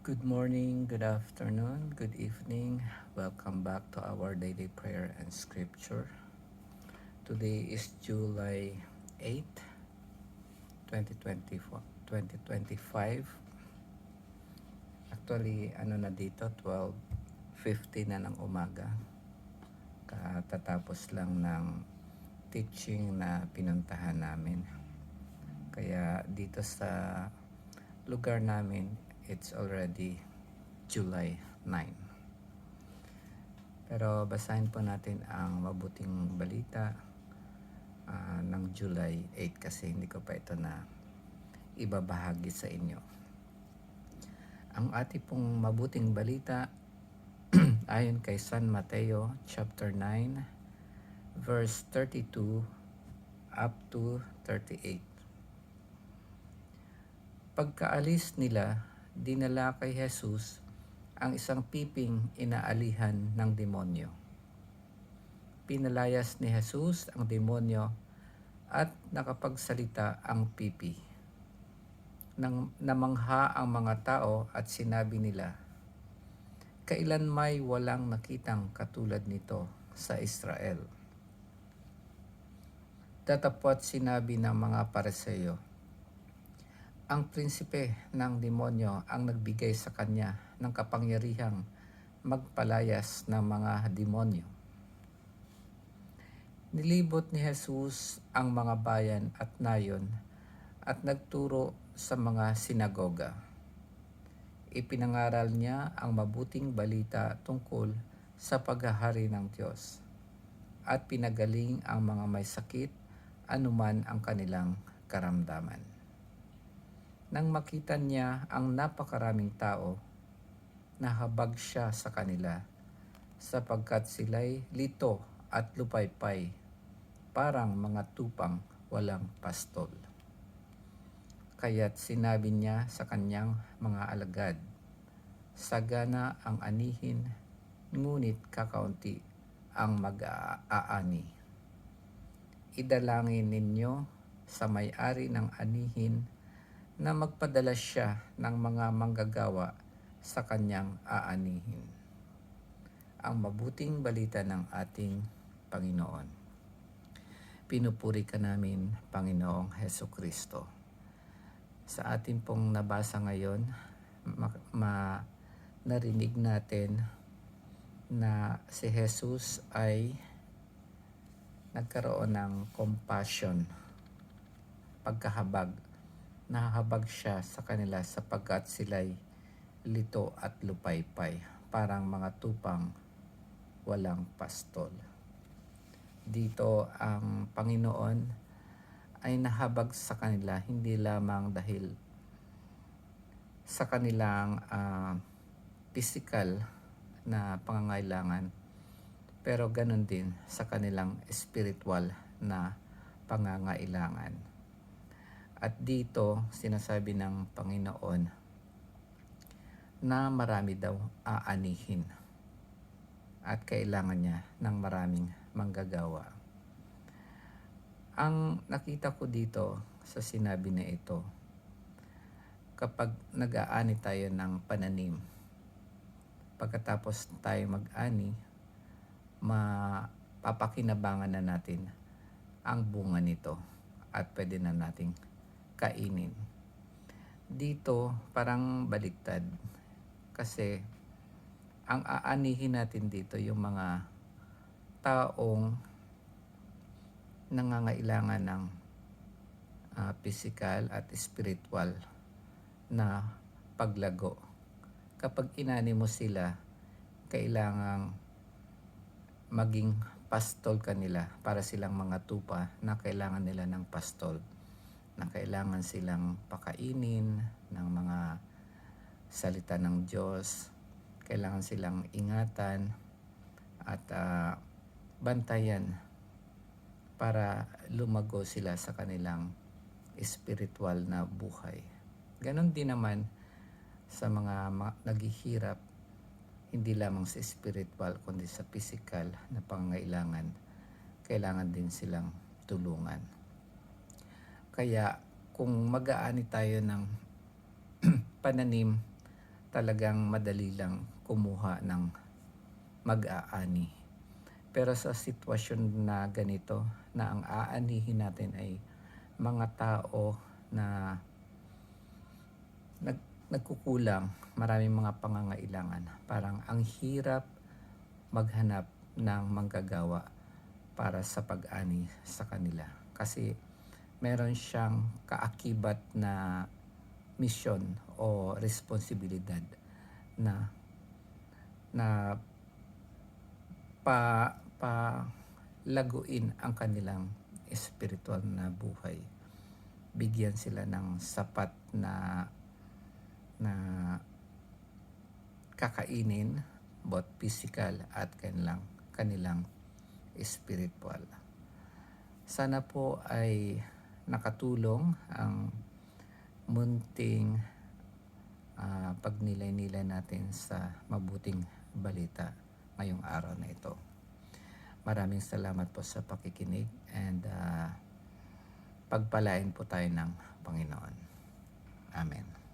Good morning, good afternoon, good evening. Welcome back to our daily prayer and scripture. Today is July 8, 2024, 2025. Actually, na dito, 12:50 na ng umaga. Katatapos lang ng teaching na pinuntahan namin. Kaya dito sa lugar namin, it's already July 9. Pero basahin po natin ang mabuting balita ng July 8 kasi hindi ko pa ito na ibabahagi sa inyo. Ang ating pong mabuting balita ayon kay San Mateo chapter 9 verse 32 up to 38. Pagkaalis nila, dinala kay Jesus ang isang piping inaalihan ng demonyo. Pinalayas ni Jesus ang demonyo at nakapagsalita ang pipi. Nang namangha ang mga tao at sinabi nila, "Kailan may walang nakitang katulad nito sa Israel." Datapwat sinabi ng mga Pariseo, ang prinsipe ng demonyo ang nagbigay sa kanya ng kapangyarihang magpalayas ng mga demonyo. Nilibot ni Jesus ang mga bayan at nayon at nagturo sa mga sinagoga. Ipinangaral niya ang mabuting balita tungkol sa paghahari ng Diyos at pinagaling ang mga may sakit anuman ang kanilang karamdaman. Nang makita niya ang napakaraming tao, nahabag siya sa kanila sapagkat sila'y lito at lupaypay, parang mga tupang walang pastol. Kaya't sinabi niya sa kanyang mga alagad, sagana ang anihin, ngunit kakaunti ang mag-aani. Idalangin ninyo sa may-ari ng anihin na magpadala siya ng mga manggagawa sa kanyang aanihin. Ang mabuting balita ng ating Panginoon. Pinupuri ka namin, Panginoong Hesukristo. Sa atin pong nabasa ngayon, narinig natin na si Jesus ay nagkaroon ng compassion, pagkahabag. Nahahabag siya sa kanila sapagkat sila'y lito at lupaypay, parang mga tupang walang pastol. Dito ang Panginoon ay nahabag sa kanila hindi lamang dahil sa kanilang physical na pangangailangan, pero ganun din sa kanilang spiritual na pangangailangan. At dito sinasabi ng Panginoon na marami daw aanihin at kailangan niya ng maraming manggagawa. Ang nakita ko dito sa sinabi na ito, kapag nag-aani tayo ng pananim, pagkatapos tayo mag-ani, mapapakinabangan na natin ang bunga nito at pwede na nating kainin. Dito parang baliktad kasi ang aanihin natin dito yung mga taong nangangailangan ng physical at spiritual na paglago. Kapag inani mo sila, kailangang maging pastol kanila para silang mga tupa na kailangan nila ng pastol, na kailangan silang pakainin ng mga salita ng Diyos, kailangan silang ingatan at bantayan para lumago sila sa kanilang spiritual na buhay. Ganon din naman sa mga naghihirap, hindi lamang sa spiritual kundi sa physical na pangangailangan, kailangan din silang tulungan. Kaya kung mag-aani tayo ng pananim, talagang madali lang kumuha ng mag-aani. Pero sa sitwasyon na ganito, na ang aanihin natin ay mga tao na nag nagkukulang, maraming mga pangangailangan. Parang ang hirap maghanap ng manggagawa para sa pag-ani sa kanila. Kasi meron siyang kaakibat na misyon o responsibilidad na na palaguin ang kanilang espiritual na buhay. Bigyan sila ng sapat na kakainin, both physical at kanilang spiritual. Sana po ay nakatulong ang munting pagnilay-nilay natin sa mabuting balita ngayong araw na ito. Maraming salamat po sa pakikinig and pagpalain po tayo ng Panginoon. Amen.